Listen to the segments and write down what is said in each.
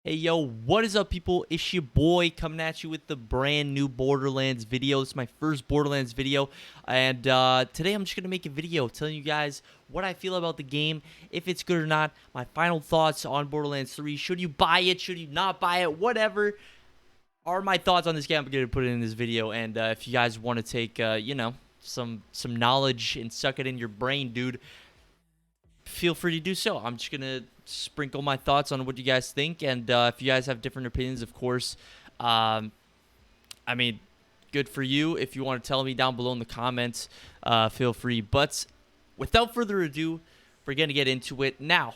Hey yo, what is up people? It's your boy coming at you with the brand new Borderlands video. It's my first Borderlands video, and today I'm just going to make a video telling you guys what I feel about the game, if it's good or not, my final thoughts on Borderlands 3. Should you buy it? Should you not buy it? Whatever are my thoughts on this game. I'm going to put it in this video, and if you guys want to take, some knowledge and suck it in your brain, dude, feel free to do so. I'm just gonna sprinkle my thoughts on what you guys think, and if you guys have different opinions, of course, um, I mean, good for you. If you want to tell me down below in the comments, feel free. But without further ado, we're gonna get into it now.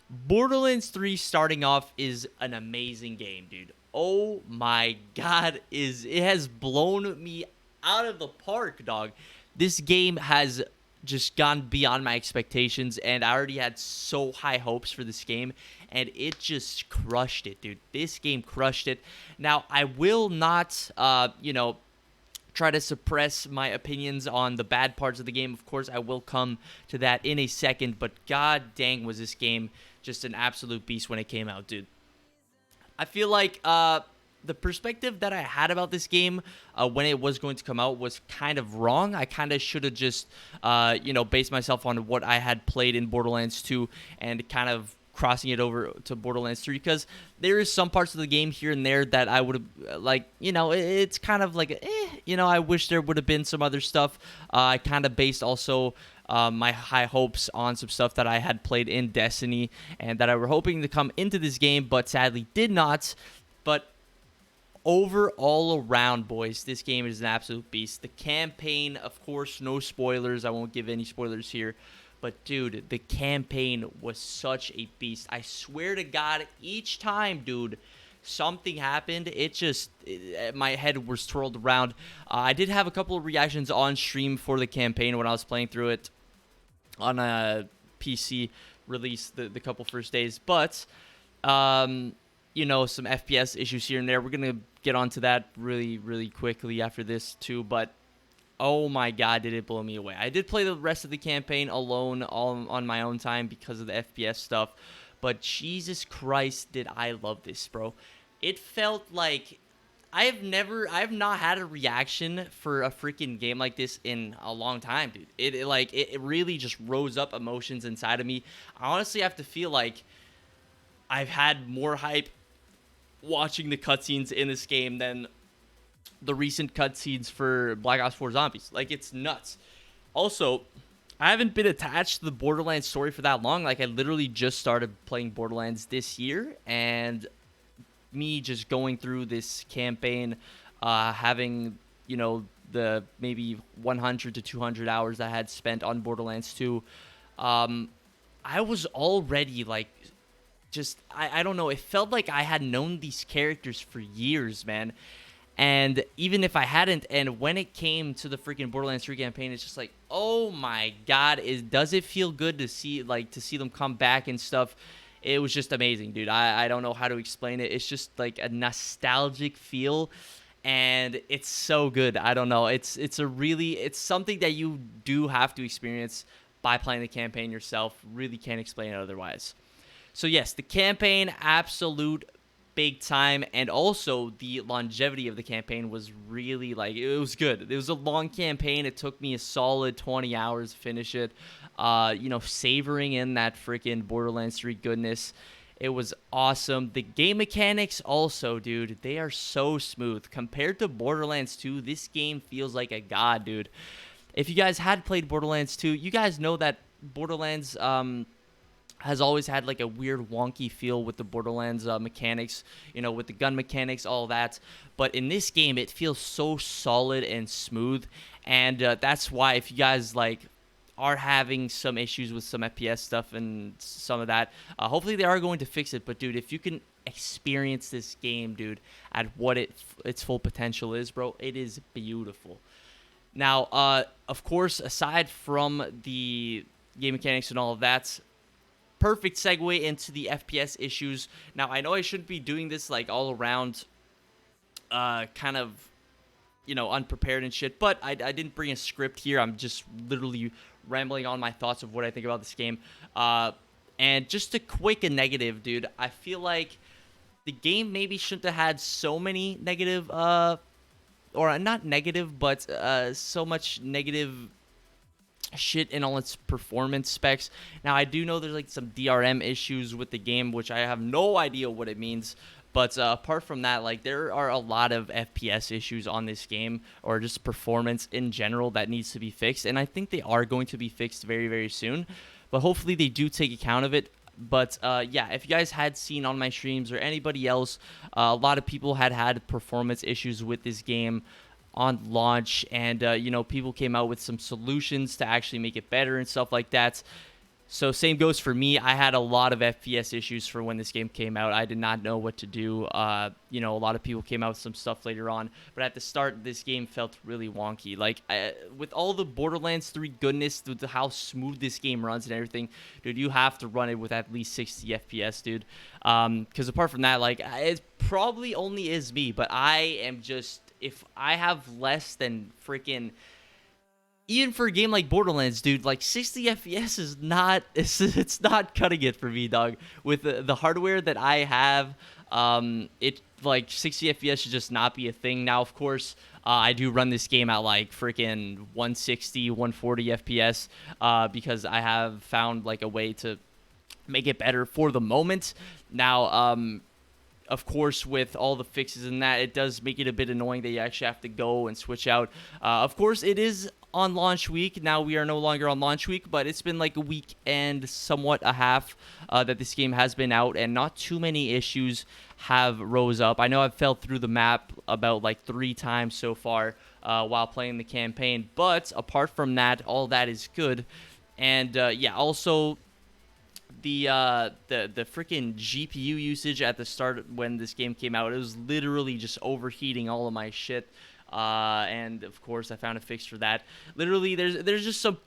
Borderlands 3 starting off is an amazing game, dude. Oh my god, it has blown me out of the park, dog. This game has just gone beyond my expectations, and I already had so high hopes for this game, and it just crushed it, dude. This game crushed it. Now, I will not, try to suppress my opinions on the bad parts of the game. Of course, I will come to that in a second, but god dang was this game just an absolute beast when it came out, dude. I feel like the perspective that I had about this game when it was going to come out was kind of wrong. I kind of should have just, based myself on what I had played in Borderlands 2 and kind of crossing it over to Borderlands 3, because there is some parts of the game here and there that I would have, it's kind of like, I wish there would have been some other stuff. I kind of based also my high hopes on some stuff that I had played in Destiny and that I were hoping to come into this game, but sadly did not. But overall around, boys, this game is an absolute beast. The campaign, of course, no spoilers. I won't give any spoilers here. But, dude, the campaign was such a beast. I swear to God, each time, dude, something happened, my head was twirled around. I did have a couple of reactions on stream for the campaign when I was playing through it on a PC release the couple first days. But, some FPS issues here and there. We're going to get onto that really, really quickly after this, too. But, oh my god, did it blow me away. I did play the rest of the campaign alone, all on my own time because of the FPS stuff. But Jesus Christ, did I love this, bro. It felt like I have not had a reaction for a freaking game like this in a long time, dude. It really just rose up emotions inside of me. I honestly have to feel like I've had more hype watching the cutscenes in this game than the recent cutscenes for Black Ops 4 Zombies. Like, it's nuts. Also, I haven't been attached to the Borderlands story for that long. Like, I literally just started playing Borderlands this year, and me just going through this campaign, having, the maybe 100 to 200 hours I had spent on Borderlands 2, I was already, like, I don't know, it felt like I had known these characters for years, man. And even if I hadn't, and when it came to the freaking Borderlands 3 campaign, it's just like, oh my god, does it feel good to see them come back and stuff? It was just amazing, dude. I don't know how to explain it. It's just like a nostalgic feel, and it's so good. I don't know. It's something that you do have to experience by playing the campaign yourself. Really can't explain it otherwise. So yes, the campaign, absolute big time, and also the longevity of the campaign was really, like, it was good. It was a long campaign. It took me a solid 20 hours to finish it. Savoring in that freaking Borderlands 3 goodness. It was awesome. The game mechanics also, dude, they are so smooth. Compared to Borderlands 2, this game feels like a god, dude. If you guys had played Borderlands 2, you guys know that Borderlands has always had like a weird wonky feel with the Borderlands mechanics, with the gun mechanics, all that. But in this game, it feels so solid and smooth, and that's why if you guys are having some issues with some FPS stuff and some of that, hopefully they are going to fix it. But dude, if you can experience this game, dude, at what its full potential is, bro, it is beautiful. Now, of course, aside from the game mechanics and all of that, perfect segue into the FPS issues. Now, I know I shouldn't be doing this like all around kind of, unprepared and shit, but I didn't bring a script here. I'm just literally rambling on my thoughts of what I think about this game. And just a quick negative, dude. I feel like the game maybe shouldn't have had so many negative, or not negative, but so much negative shit in all its performance specs. Now, I do know there's like some DRM issues with the game, which I have no idea what it means. But apart from that, like there are a lot of FPS issues on this game, or just performance in general, that needs to be fixed. And I think they are going to be fixed very, very soon. But hopefully they do take account of it. But yeah, if you guys had seen on my streams or anybody else, a lot of people had performance issues with this game on launch, and you know, people came out with some solutions to actually make it better and stuff like that. So same goes for me. I had a lot of FPS issues for when this game came out. I did not know what to do. You know, a lot of people came out with some stuff later on, but at the start, this game felt really wonky. Like, with all the Borderlands 3 goodness, with how smooth this game runs and everything, dude, you have to run it with at least 60 FPS, dude. Because apart from that, like, it probably only is me, but I am just, if I have less than freaking, even for a game like Borderlands, dude, like 60 FPS is not, it's not cutting it for me, dog. With the hardware that I have, it, like, 60 FPS should just not be a thing. Now, of course, I do run this game at like freaking 160, 140 FPS, because I have found like a way to make it better for the moment. Now, of course, with all the fixes and that, it does make it a bit annoying that you actually have to go and switch out. Of course, it is on launch week. Now we are no longer on launch week, but it's been like a week and somewhat a half that this game has been out, and not too many issues have rose up. I know I've fell through the map about like 3 times so far while playing the campaign, but apart from that, all that is good. And yeah, also the freaking GPU usage at the start when this game came out, it was literally just overheating all of my shit. And of course, I found a fix for that. Literally, there's just some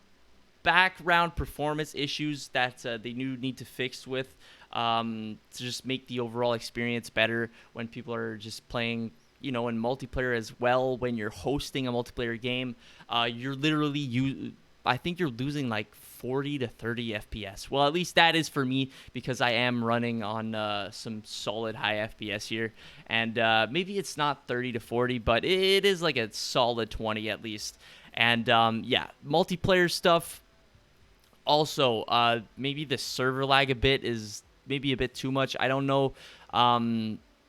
background performance issues that they need to fix with, to just make the overall experience better when people are just playing, you know, in multiplayer as well. When you're hosting a multiplayer game, you're literally I think you're losing like 40 to 30 FPS. Well, at least that is for me, because I am running on some solid high FPS here. And maybe it's not 30 to 40, but it is like a solid 20 at least. And yeah, multiplayer stuff. Also, maybe the server lag a bit is maybe a bit too much. I don't know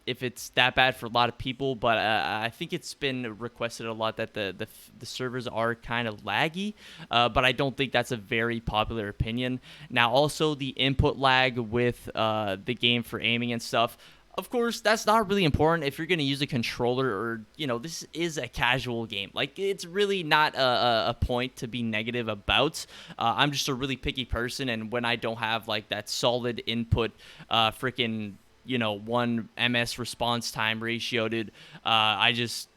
if it's that bad for a lot of people, but I think it's been requested a lot that the servers are kind of laggy, but I don't think that's a very popular opinion. Now, also the input lag with the game for aiming and stuff. Of course, that's not really important if you're going to use a controller, or, you know, this is a casual game. Like, it's really not a point to be negative about. I'm just a really picky person, and when I don't have, like, that solid input, freaking, you know, 1 MS response time ratio, dude, I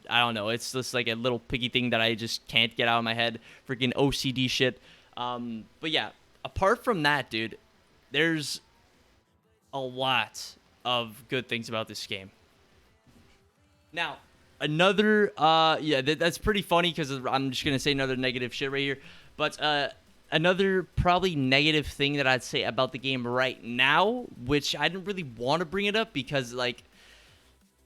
don't know. It's just like a little picky thing that I just can't get out of my head. Freaking OCD shit. But yeah, apart from that, dude, there's a lot of good things about this game. Now, another, yeah, that's pretty funny, because I'm just going to say another negative shit right here. But another probably negative thing that I'd say about the game right now, which I didn't really want to bring it up because, like,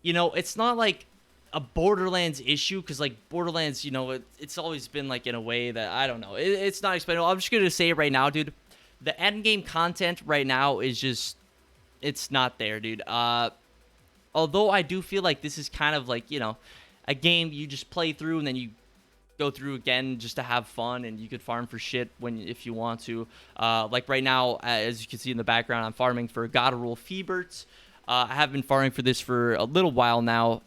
you know, it's not like a Borderlands issue, because, like, Borderlands, you know, it's always been, like, in a way that, I don't know, it's not explainable. I'm just going to say it right now, dude. The endgame content right now is just, it's not there, dude. Although I do feel like this is kind of like, you know, a game you just play through and then you go through again just to have fun, and you could farm for shit if you want to. Like right now, as you can see in the background, I'm farming for God Roll Feebert. I have been farming for this for a little while now.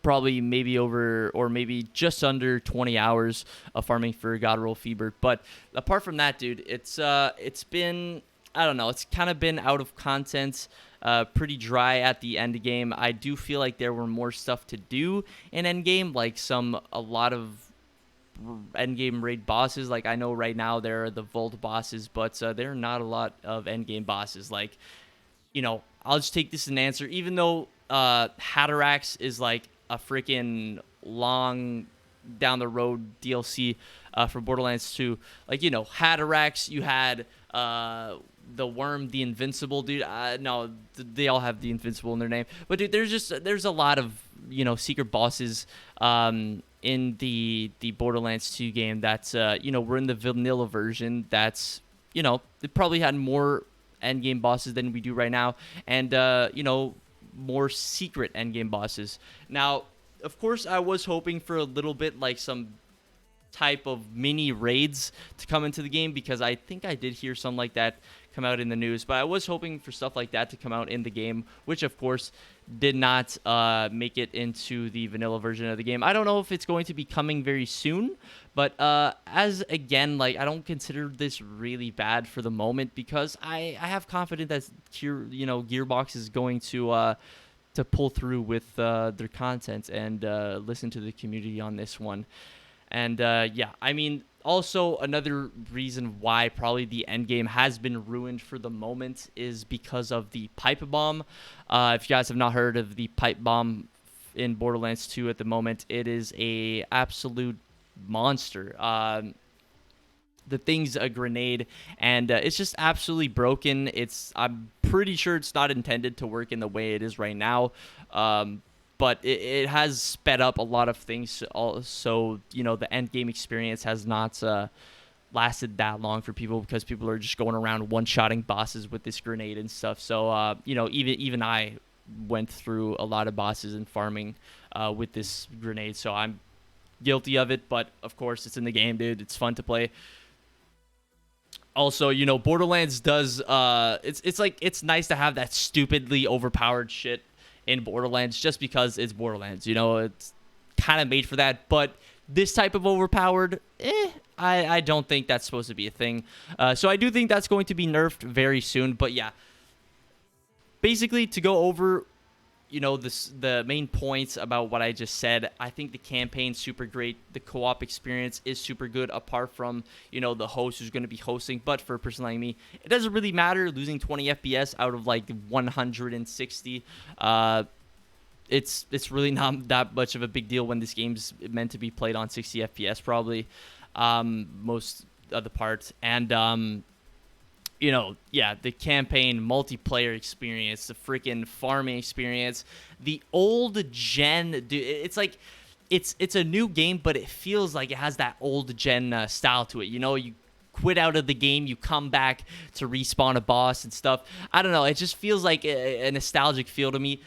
Probably maybe over, or maybe just under 20 hours of farming for God Roll Feebert. But apart from that, dude, it's been, I don't know, it's kind of been out of content, pretty dry at the end game. I do feel like there were more stuff to do in endgame, like a lot of endgame raid bosses. Like, I know right now there are the Vault bosses, but there are not a lot of endgame bosses. Like, you know, I'll just take this as an answer, even though Hatterax is like a freaking long down the road DLC for Borderlands 2. Like, you know, Hatterax, you had the worm, the invincible, dude. No, they all have the invincible in their name. But dude, there's a lot of secret bosses in the Borderlands 2 game that's we're in the vanilla version. That's they probably had more end game bosses than we do right now, and more secret end game bosses. Now, of course, I was hoping for a little bit like some type of mini raids to come into the game, because I think I did hear something like that come out in the news, but I was hoping for stuff like that to come out in the game, which of course did not make it into the vanilla version of the game. I don't know if it's going to be coming very soon, but as again, like, I don't consider this really bad for the moment, because I have confidence that Gearbox is going to pull through with their content and listen to the community on this one. And yeah, I mean, also another reason why probably the end game has been ruined for the moment is because of the pipe bomb. If you guys have not heard of the pipe bomb in Borderlands 2 at the moment, it is a absolute monster. The thing's a grenade, and it's just absolutely broken. I'm pretty sure it's not intended to work in the way it is right now. But it has sped up a lot of things. Also, the end game experience has not lasted that long for people, because people are just going around one-shotting bosses with this grenade and stuff. So, even I went through a lot of bosses and farming with this grenade. So I'm guilty of it, but of course it's in the game, dude. It's fun to play. Also, Borderlands does it's nice to have that stupidly overpowered shit in Borderlands, just because it's Borderlands. It's kind of made for that. But this type of overpowered, I don't think that's supposed to be a thing. So I do think that's going to be nerfed very soon. But yeah, basically, to go over the main points about what I just said, I think the campaign's super great. The co-op experience is super good, apart from the host who's going to be hosting. But for a person like me, it doesn't really matter losing 20 FPS out of like 160. It's really not that much of a big deal when this game's meant to be played on 60 FPS probably, most of the parts. And yeah, the campaign multiplayer experience, the freaking farming experience, the old gen, dude, it's like, it's a new game, but it feels like it has that old gen style to it. You quit out of the game, you come back to respawn a boss and stuff. I don't know, it just feels like a nostalgic feel to me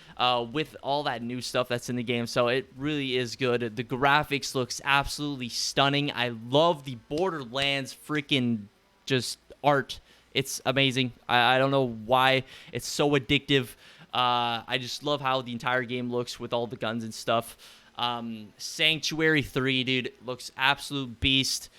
with all that new stuff that's in the game. So it really is good. The graphics looks absolutely stunning. I love the Borderlands freaking just art. It's amazing. I don't know why it's so addictive. I just love how the entire game looks with all the guns and stuff. Sanctuary 3, dude, looks absolute beast.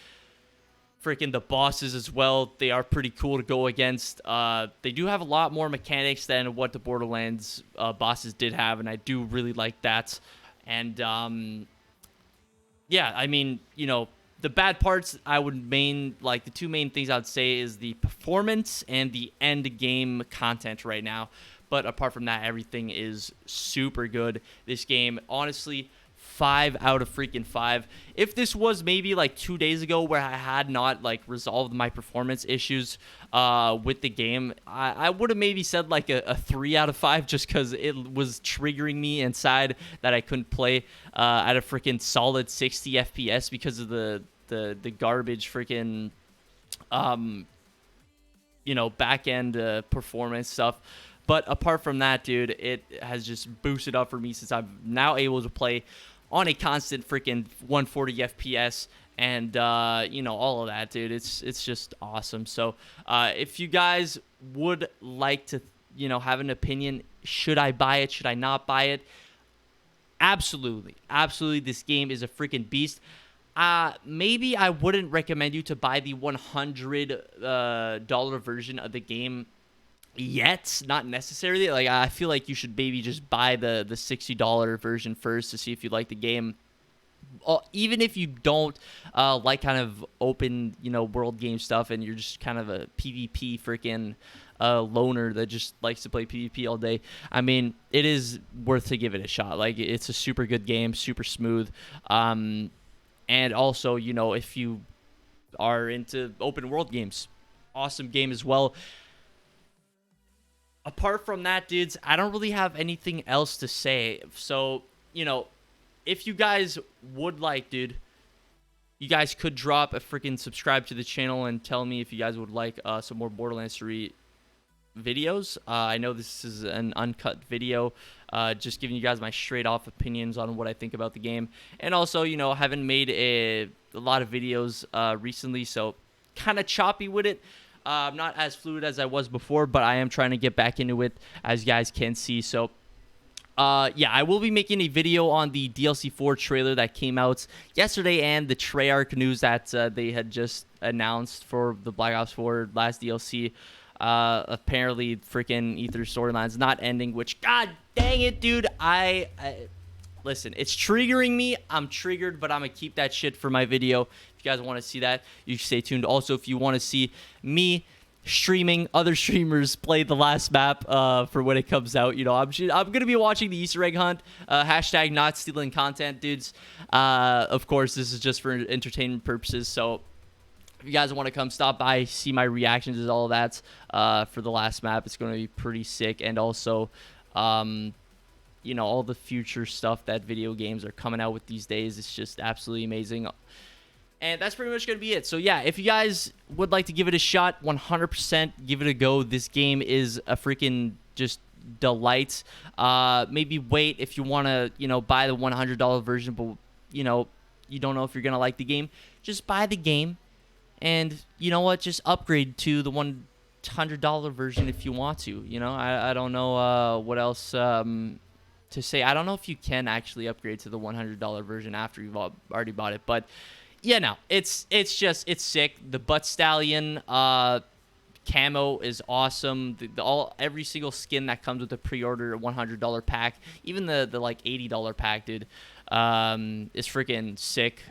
Freaking the bosses as well. They are pretty cool to go against. They do have a lot more mechanics than what the Borderlands bosses did have, and I do really like that. And yeah, I mean, the bad parts, the two main things I would say is the performance and the end game content right now. But apart from that, everything is super good. This game, honestly, 5 out of freaking 5. If this was maybe like 2 days ago where I had not like resolved my performance issues with the game, I would have maybe said like a 3 out of 5, just because it was triggering me inside that I couldn't play at a freaking solid 60 FPS because of the garbage freaking back end performance stuff. But apart from that, dude, it has just boosted up for me since I'm now able to play on a constant freaking 140 FPS and all of that, dude. It's just awesome. So if you guys would like to have an opinion, should I buy it, should I not buy it, absolutely this game is a freaking beast. Maybe I wouldn't recommend you to buy the $100 version of the game yet, not necessarily. Like, I feel like you should maybe just buy the $60 version first to see if you like the game. Even if you don't like kind of open world game stuff, and you're just kind of a PvP freaking loner that just likes to play PvP all day, I mean, it is worth to give it a shot. Like, it's a super good game, super smooth, and also if you are into open world games, awesome game as well. apart from that, dudes, I don't really have anything else to say. So, if you guys would like, dude, you guys could drop a freaking subscribe to the channel and tell me if you guys would like some more Borderlands 3 videos. I know this is an uncut video, just giving you guys my straight off opinions on what I think about the game. And also, haven't made a lot of videos recently, so kind of choppy with it. I'm not as fluid as I was before, but I am trying to get back into it, as you guys can see. So yeah, I will be making a video on the DLC 4 trailer that came out yesterday and the Treyarch news that they had just announced for the Black Ops 4 last DLC. Apparently, freaking Ether storyline's not ending, which, god dang it, dude. I listen, it's triggering me. I'm triggered, but I'm gonna keep that shit for my video. If you guys want to see that, you should stay tuned. Also, if you want to see me streaming other streamers play the last map for when it comes out, I'm gonna be watching the Easter egg hunt. Hashtag not stealing content, dudes. Of course, this is just for entertainment purposes. So if you guys want to come stop by, see my reactions and all of that for the last map, it's going to be pretty sick. And also, all the future stuff that video games are coming out with these days, it's just absolutely amazing. And that's pretty much going to be it. So yeah, if you guys would like to give it a shot, 100% give it a go. This game is a freaking just delight. Maybe wait if you want to, buy the $100 version, but, you don't know if you're going to like the game. Just buy the game. And you know what? Just upgrade to the $100 version if you want to. I don't know what else to say. I don't know if you can actually upgrade to the $100 version after you've already bought it. But yeah, no, it's sick. The Butt Stallion camo is awesome. Every single skin that comes with the pre-order $100 pack, even the like $80 pack, dude, is freaking sick.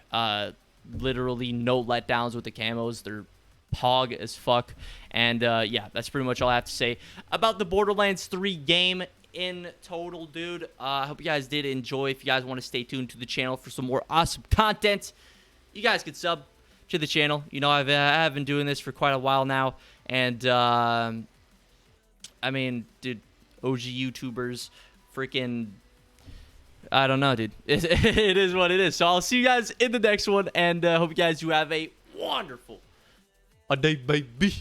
Literally no letdowns with the camos. They're pog as fuck. And yeah, that's pretty much all I have to say about the Borderlands 3 game in total, dude. I hope you guys did enjoy. If you guys want to stay tuned to the channel for some more awesome content, you guys can sub to the channel. I've been doing this for quite a while now, and I mean, dude, OG YouTubers, freaking, I don't know, dude. It is what it is. So I'll see you guys in the next one, and hope you guys do have a wonderful day, baby.